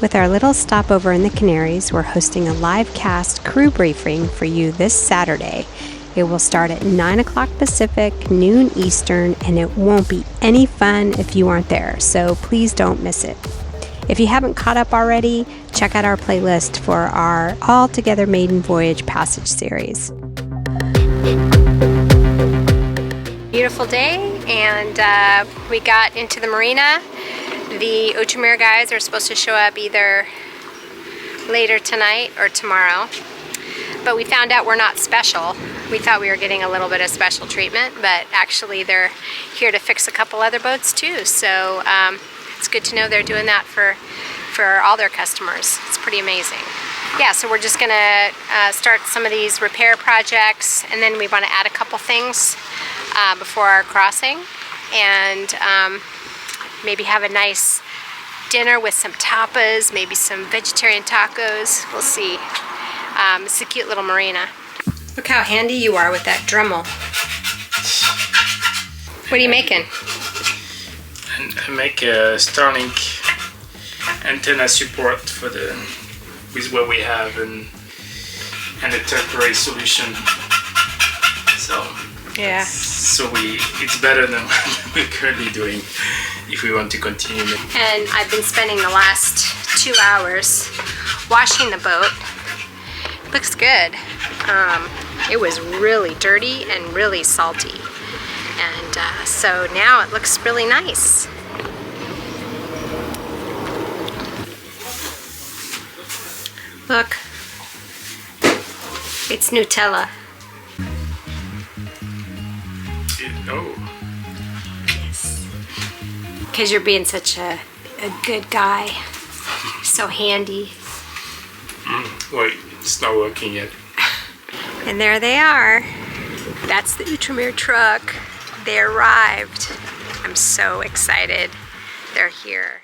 With our little stopover in the Canaries, we're hosting a live cast crew briefing for you this Saturday. It will start at 9 o'clock Pacific, noon Eastern, and it won't be any fun if you aren't there, so please don't miss it. If you haven't caught up already, check out our playlist for our All Together Maiden Voyage Passage series. Beautiful day, and we got into the marina. The Outremer guys are supposed to show up either later tonight or tomorrow, but we found out we're not special. We thought we were getting a little bit of special treatment, but actually they're here to fix a couple other boats too, so it's good to know they're doing that for all their customers. It's pretty amazing. Yeah, so we're just gonna start some of these repair projects, and then we want to add a couple things before our crossing, and maybe have a nice dinner with some tapas, maybe some vegetarian tacos. We'll see. It's a cute little marina. Look how handy you are with that Dremel. What are you making? I make a Starlink antenna support for with what we have and a temporary solution. So yeah. So it's better than what we're currently doing if we want to continue. And I've been spending the last 2 hours washing the boat. Looks good. It was really dirty and really salty, and so now it looks really nice. Look, it's Nutella. Oh. Yes. Because you're being such a good guy. So handy. Wait, it's not working yet. And there they are. That's the Outremer truck. They arrived. I'm so excited. They're here.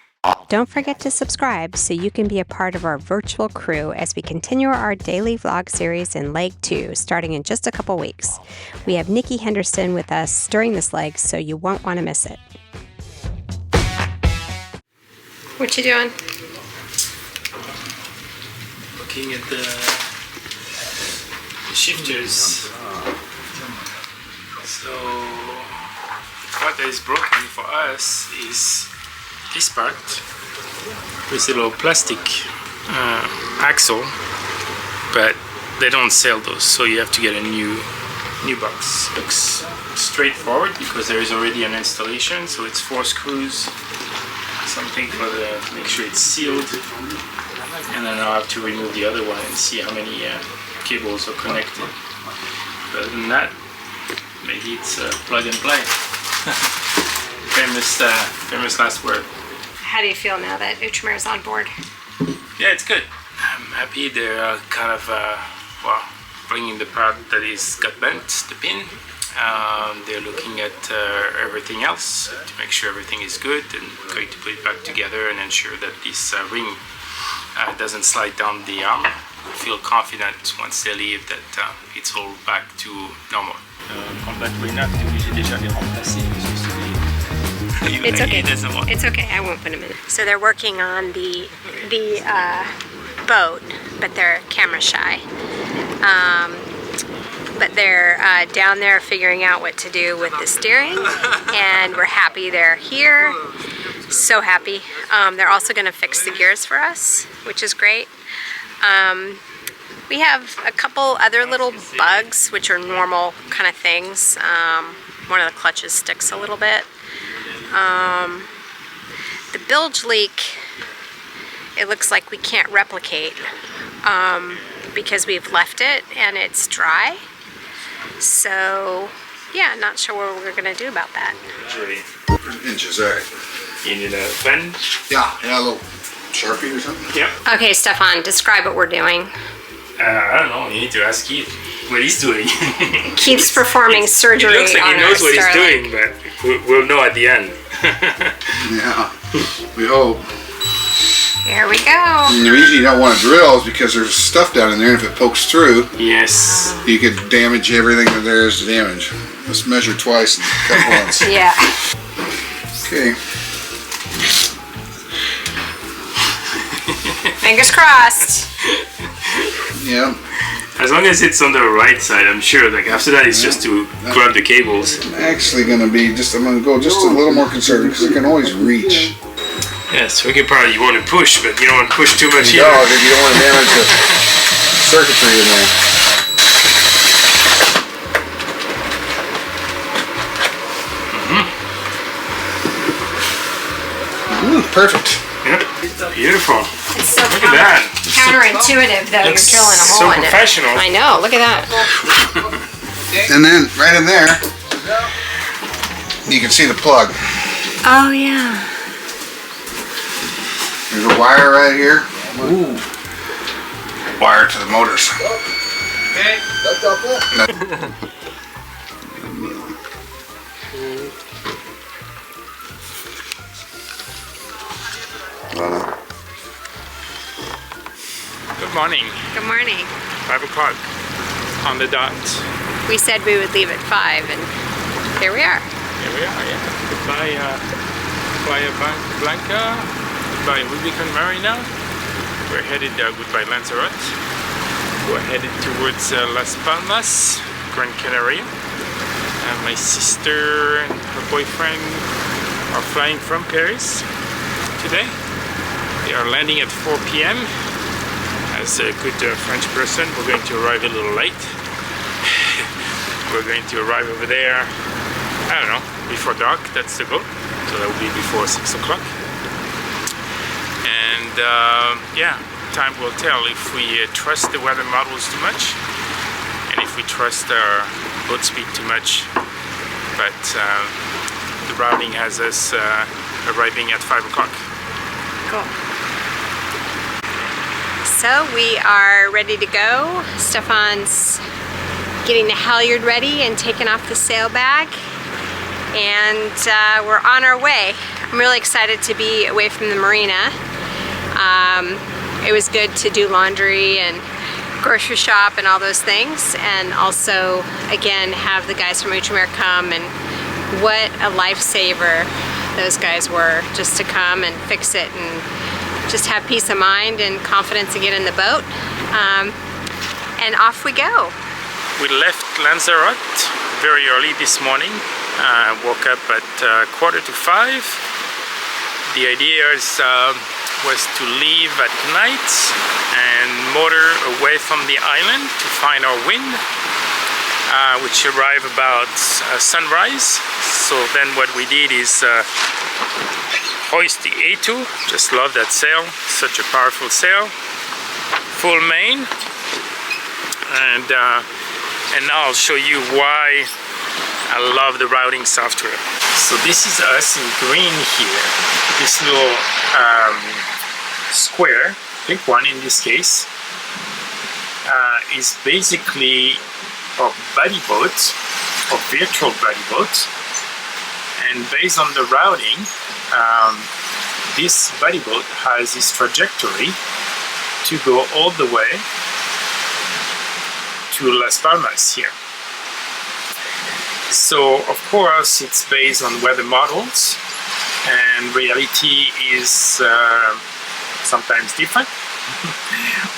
Don't forget to subscribe so you can be a part of our virtual crew as we continue our daily vlog series in Leg 2, starting in just a couple weeks. We have Nikki Henderson with us during this leg, so you won't want to miss it. What you doing? Looking at the shifters. So what is broken for us is this part, this little plastic axle, but they don't sell those, so you have to get a new box. Looks straightforward because there is already an installation, so it's 4 screws, something for make sure it's sealed, and then I'll have to remove the other one and see how many cables are connected. But other than that, maybe it's plug and play. famous last word. How do you feel now that Outremer is on board? Yeah, it's good. I'm happy they're kind of bringing the part that is got bent, the pin. They're looking at everything else to make sure everything is good, and going to put it back together and ensure that this ring doesn't slide down the arm. I feel confident once they leave that it's all back to normal. It's okay. It's okay. I won't put them in. So they're working on the boat, but they're camera shy. But they're down there figuring out what to do with the steering, and we're happy they're here. So happy. They're also going to fix the gears for us, which is great. We have a couple other little bugs, which are normal kind of things. One of the clutches sticks a little bit. The bilge leak, it looks like we can't replicate because we've left it and it's dry. So yeah, not sure what we're going to do about that. Inches, all right. You need a pen? Yeah, a little Sharpie or something? Yeah. Okay, Stephane, describe what we're doing. I don't know, you need to ask Keith what he's doing. Keith's performing surgery on our Starlink. It looks like he knows what he's doing, but we'll know at the end. Yeah, we hope. Here we go. And the reason you don't want to drill is because there's stuff down in there, and if it pokes through, yes, you could damage everything that there is to damage. Let's measure twice and cut once. Yeah. Okay. Fingers crossed. Yeah. As long as it's on the right side, I'm sure. Like after that, it's just to grab the cables. I'm actually gonna be just. I'm gonna go just a little more conservative because I can always reach. Yes, wicked part. You want to push, but you don't want to push too much No, either. because you don't want to damage the circuitry in there. Perfect. Yep. Beautiful. It's so Look at that. counterintuitive though. You're Looks drilling a so hole in it. professional. I know. Look at that. And then right in there, you can see the plug. Oh yeah. There's a wire right here. Ooh. Wire to the motors. Good morning. Good morning. 5 o'clock on the dot. We said we would leave at 5, and here we are. Here we are. Yeah. Goodbye, Playa Blanca. Goodbye, Rubicon Marina. We're headed goodbye Lanzarote. We're headed towards Las Palmas, Gran Canaria. My sister and her boyfriend are flying from Paris today. They are landing at 4 p.m. As a good French person, we're going to arrive a little late. We're going to arrive over there, I don't know, before dark. That's the goal. So that will be before 6 o'clock. And yeah, time will tell if we trust the weather models too much and if we trust our boat speed too much. But the routing has us arriving at 5 o'clock. Cool. So we are ready to go. Stephane's getting the halyard ready and taking off the sail bag. And we're on our way. I'm really excited to be away from the marina. It was good to do laundry and grocery shop and all those things, and also again have the guys from Outremer come, and what a lifesaver those guys were, just to come and fix it and just have peace of mind and confidence to get in the boat. And off we go. We left Lanzarote very early this morning. Woke up at 4:45. The idea was to leave at night and motor away from the island to find our wind, which arrived about sunrise. So then what we did is hoist the A2. Just love that sail, such a powerful sail, full main. And now I'll show you why I love the routing software. So this is us in green here. This little square, pick one in this case, is basically a buddy boat, a virtual buddy boat. And based on the routing, this buddy boat has this trajectory to go all the way to Las Palmas here. So of course it's based on weather models, and reality is sometimes different,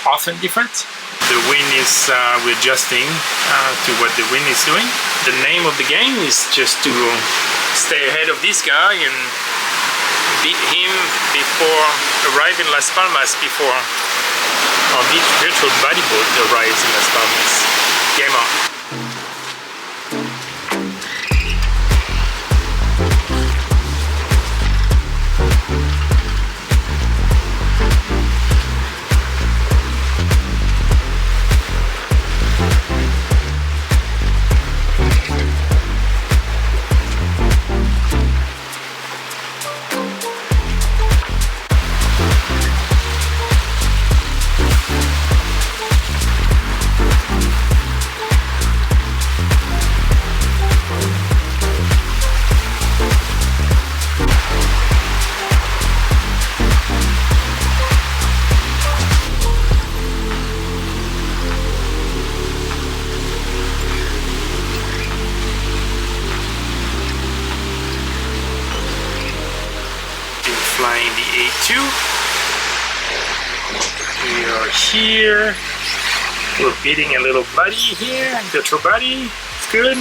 often different. The wind is, we're adjusting to what the wind is doing. The name of the game is just to stay ahead of this guy and beat him before arriving in Las Palmas, before our virtual buddy boat arrives in Las Palmas. Game on. Flying the A2. We are here. We're beating a little buddy here, little buddy. It's good.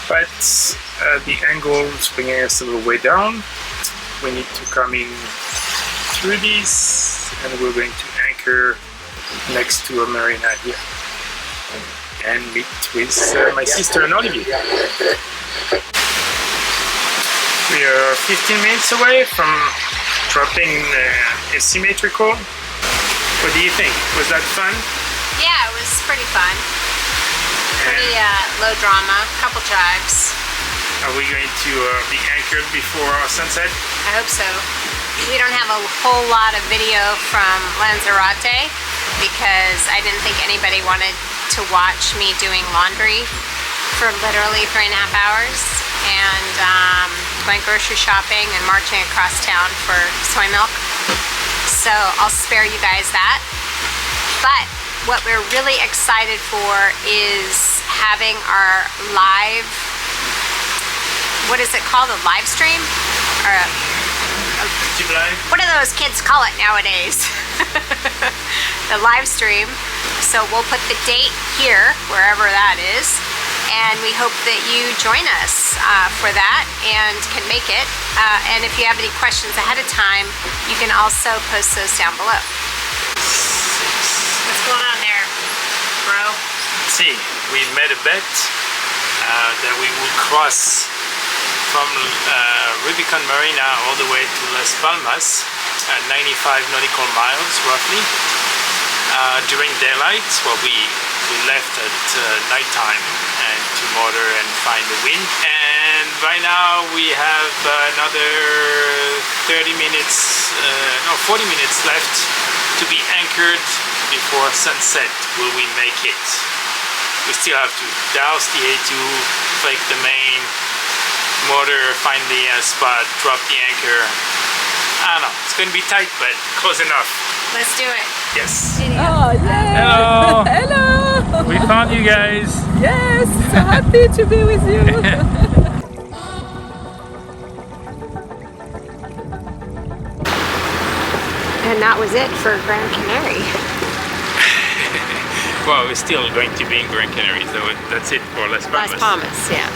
But the angle is bringing us a little way down. We need to come in through this, and we're going to anchor next to a marina here and meet with my sister and Olivier. We are 15 minutes away from dropping asymmetrical. What do you think? Was that fun? Yeah, it was pretty fun. Pretty low drama, couple jives. Are we going to be anchored before sunset? I hope so. We don't have a whole lot of video from Lanzarote because I didn't think anybody wanted to watch me doing laundry for literally 3.5 hours and going grocery shopping and marching across town for soy milk. So I'll spare you guys that. But what we're really excited for is having our live, what is it called, a live stream? Or what do those kids call it nowadays? The live stream. So we'll put the date here, wherever that is, and we hope that you join us for that and can make it. And if you have any questions ahead of time, you can also post those down below. What's going on there, bro? See, we made a bet that we would cross from Rubicon Marina all the way to Las Palmas at 95 nautical miles roughly during daylight. Well, we left at nighttime and to motor and find the wind, and by now we have another 40 minutes left to be anchored before sunset. Will we make it? We still have to douse the A2, fake the main motor, find the spot, drop the anchor. I don't know, it's going to be tight, but close enough. Let's do it. Yes. Oh, yeah. Hello. Hello. We found you guys. Yes, so happy to be with you. And that was it for Grand Canary. Well, we're still going to be in Gran Canary, so that's it for Las Palmas. Las Palmas, yeah.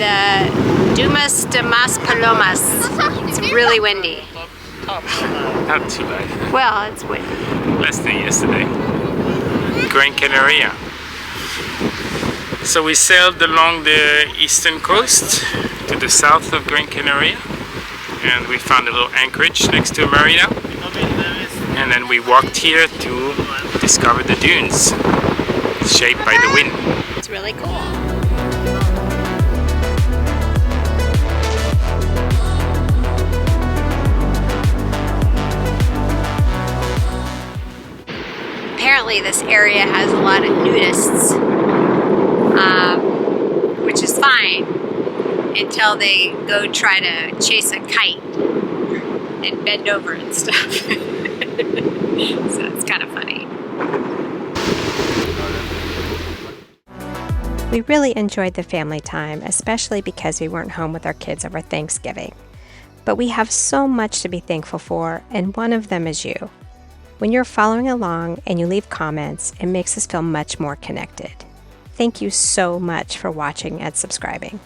The Dumas de Mas Palomas. It's really windy. Not too bad. Well, it's windy. Less than yesterday. Gran Canaria. So we sailed along the eastern coast to the south of Gran Canaria, and we found a little anchorage next to a marina, and then we walked here to discover the dunes shaped by the wind. It's really cool. Apparently this area has a lot of nudists, which is fine until they go try to chase a kite and bend over and stuff. So it's kind of funny. We really enjoyed the family time, especially because we weren't home with our kids over Thanksgiving. But we have so much to be thankful for, and one of them is you. When you're following along and you leave comments, it makes us feel much more connected. Thank you so much for watching and subscribing.